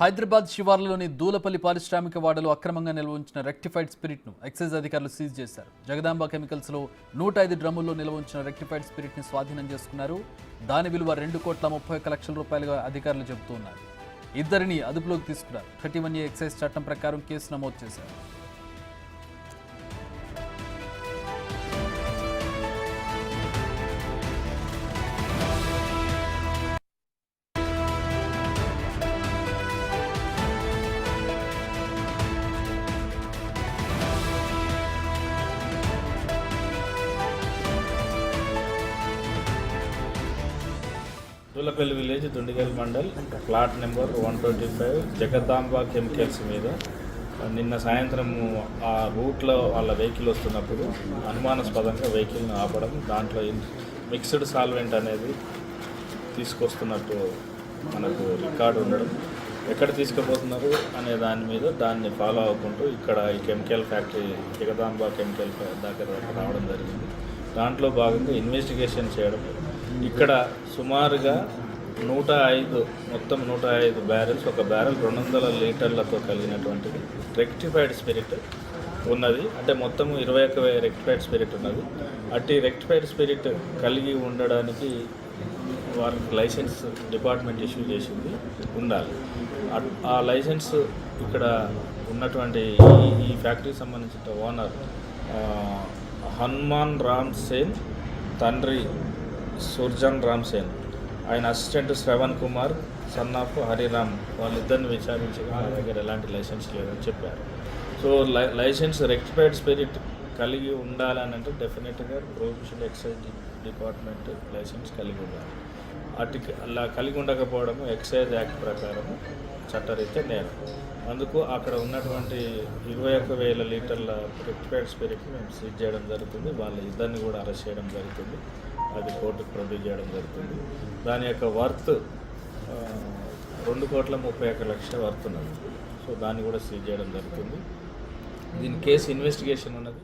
హైదరాబాద్ శివార్లలోని దూలపల్లి పారిశ్రామిక వాడలో అక్రమంగా నిల్వ ఉంచిన రెక్టిఫైడ్ స్పిరిట్ను ఎక్సైజ్ అధికారులు సీజ్ చేశారు. జగదాంబ కెమికల్స్లో 105 డ్రమ్ముల్లో నిల్వ ఉంచిన రెక్టిఫైడ్ స్పిరిట్ని స్వాధీనం చేసుకున్నారు. దాని విలువ 2,31,00,000 రూపాయలుగా అధికారులు చెబుతున్నారు. ఇద్దరిని అదుపులోకి తీసుకున్నారు. 31A ఎక్సైజ్ చట్టం ప్రకారం కేసు నమోదు చేశారు. Dulapally village Dundigal mandal plot number 125 Jagadamba chemicals మీద నిన్న సాయంత్రం ఆ రూట్లో వాళ్ళ వెహికల్ వస్తున్నప్పుడు అనుమానాస్పదంగా వెహికల్ని ఆపడం, దాంట్లో మిక్స్డ్ సాల్వెంట్ అనేది తీసుకొస్తున్నట్టు మనకు రికార్డు ఉండడం, ఎక్కడ తీసుకుపోతున్నారు అనే దాని మీద దాన్ని ఫాలో అవ్వకుంటూ ఇక్కడ ఈ కెమికల్ ఫ్యాక్టరీ జగదాంబ కెమికల్ దగ్గర రావడం జరిగింది. దాంట్లో భాగంగా ఇన్వెస్టిగేషన్ చేయడం, ఇక్కడ సుమారుగా 105 బ్యారెల్స్, ఒక బ్యారెల్ 200 లీటర్లతో కలిగినటువంటిది రెక్టిఫైడ్ స్పిరిట్ ఉన్నది. అంటే మొత్తం 21 రెక్టిఫైడ్ స్పిరిట్ ఉన్నది. అట్టి రెక్టిఫైడ్ స్పిరిట్ కలిగి ఉండడానికి వారికి లైసెన్స్ డిపార్ట్మెంట్ ఇష్యూ చేసింది ఉండాలి. ఆ లైసెన్స్ ఇక్కడ ఉన్నటువంటి ఈ ఫ్యాక్టరీకి సంబంధించిన ఓనర్ హనుమాన్ రామ్ సేన్, తండ్రి సుర్జన్ రామ్ సేన్, ఆయన assistant Shravan Kumar, son of Hariram, వాళ్ళిద్దరిని విచారించి మా దగ్గర ఎలాంటి లైసెన్స్ లేదని చెప్పారు. సో లైసెన్స్ రెక్టిఫైడ్ స్పిరిట్ కలిగి ఉండాలని అంటే డెఫినెట్గా ప్రొహిబిషన్ ఎక్సైజ్ డిపార్ట్మెంట్ లైసెన్స్ కలిగి ఉండాలి. అలా కలిగి ఉండకపోవడము ఎక్సైజ్ యాక్ట్ ప్రకారం చట్టరీత్యా నేరం. అందుకు అక్కడ ఉన్నటువంటి 21,000 లీటర్ల రెక్టిఫైడ్ స్పిరిట్ని మేము సీజ్ చేయడం జరుగుతుంది. వాళ్ళ ఇద్దరిని కూడా అరెస్ట్ చేయడం జరుగుతుంది. అది కోర్టుకు ప్రొడ్యూస్ చేయడం జరుగుతుంది. దాని యొక్క వర్త్ 2,31,00,000 వర్త్ ఉన్నది. సో దాన్ని కూడా సీజ్ చేయడం జరుగుతుంది. దీని కేసు ఇన్వెస్టిగేషన్ ఉన్నది.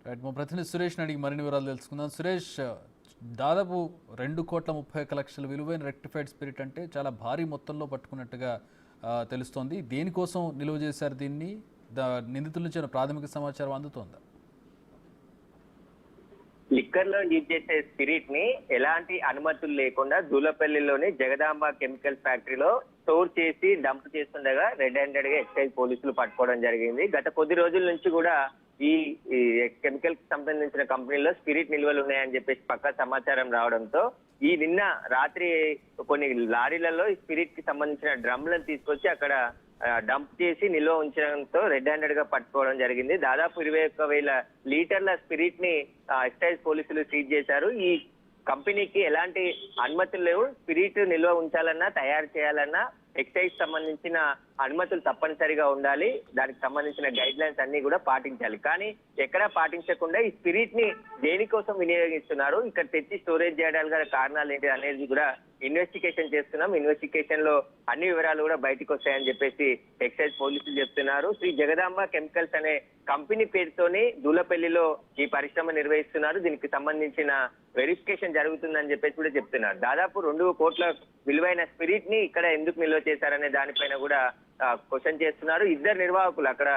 రైట్, మా ప్రతినిధి సురేష్ని అడిగి మరిన్ని వివరాలు తెలుసుకుందాం. సురేష్, దాదాపు 2,30,00,000 విలువైన రెక్టిఫైడ్ స్పిరిట్ అంటే చాలా భారీ మొత్తంలో పట్టుకున్నట్టుగా తెలుస్తోంది. దేనికోసం నిలువ చేశారు దీన్ని? నిందితుల నుంచి ప్రాథమిక సమాచారం అందుతోందా? లిక్కర్ లో యూజ్ చేసే స్పిరిట్ ని ఎలాంటి అనుమతులు లేకుండా దూలపల్లిలోని జగదాంబ కెమికల్ ఫ్యాక్టరీలో స్టోర్ చేసి డంప్ చేస్తుండగా రెడ్ హ్యాండెడ్ గా ఎక్సైజ్ పోలీసులు పట్టుకోవడం జరిగింది. గత కొద్ది రోజుల నుంచి కూడా ఈ కెమికల్ కి సంబంధించిన కంపెనీలో స్పిరిట్ నిల్వలు ఉన్నాయని చెప్పేసి పక్కా సమాచారం రావడంతో నిన్న రాత్రి కొన్ని లారీలలో ఈ స్పిరిట్ కి సంబంధించిన డ్రమ్లను తీసుకొచ్చి అక్కడ డంప్ చేసి నిల్వ ఉంచడంతో రెడ్ హ్యాండెడ్ గా పట్టుకోవడం జరిగింది. దాదాపు 21,000 లీటర్ల స్పిరిట్ ని ఎక్సైజ్ పోలీసులు సీజ్ చేశారు. ఈ కంపెనీకి ఎలాంటి అనుమతులు లేవు. స్పిరిట్ నిల్వ ఉంచాలన్నా తయారు చేయాలన్నా ఎక్సైజ్ సంబంధించిన అనుమతులు తప్పనిసరిగా ఉండాలి. దానికి సంబంధించిన గైడ్ లైన్స్ అన్ని కూడా పాటించాలి. కానీ ఎక్కడా పాటించకుండా ఈ స్పిరిట్ ని దేనికోసం వినియోగిస్తున్నారు, ఇక్కడ తెచ్చి స్టోరేజ్ చేయడానికి గల కారణాలు ఏంటి అనేది కూడా ఇన్వెస్టిగేషన్ చేస్తున్నాం. ఇన్వెస్టిగేషన్ లో అన్ని వివరాలు కూడా బయటకు వస్తాయని చెప్పేసి ఎక్సైజ్ పోలీసులు చెప్తున్నారు. శ్రీ జగదాంబ కెమికల్స్ అనే కంపెనీ పేరుతోని దూలపల్లిలో ఈ పరిశ్రమ నిర్వహిస్తున్నారు. దీనికి సంబంధించిన వెరిఫికేషన్ జరుగుతుందని చెప్పేసి కూడా చెప్తున్నారు. దాదాపు 2 కోట్ల విలువైన స్పిరిట్ ని ఇక్కడ ఎందుకు నిల్వ చేశారనే దానిపైన కూడా క్వశ్చన్ చేస్తున్నారు. ఇద్దరు నిర్వాహకులు అక్కడ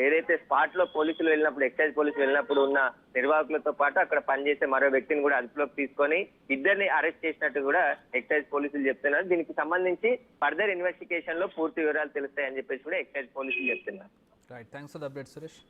ఏదైతే స్పాట్ లో పోలీసులు వెళ్ళినప్పుడు, ఎక్సైజ్ పోలీసులు వెళ్ళినప్పుడు ఉన్న నిర్వాహకులతో పాటు అక్కడ పనిచేసే మరో వ్యక్తిని కూడా అదుపులోకి తీసుకొని ఇద్దరిని అరెస్ట్ చేసినట్టు కూడా ఎక్సైజ్ పోలీసులు చెప్తున్నారు. దీనికి సంబంధించి ఫర్దర్ ఇన్వెస్టిగేషన్ లో పూర్తి వివరాలు తెలుస్తాయని చెప్పేసి కూడా ఎక్సైజ్ పోలీసులు చెప్తున్నారు. Right, thanks for the update Suresh.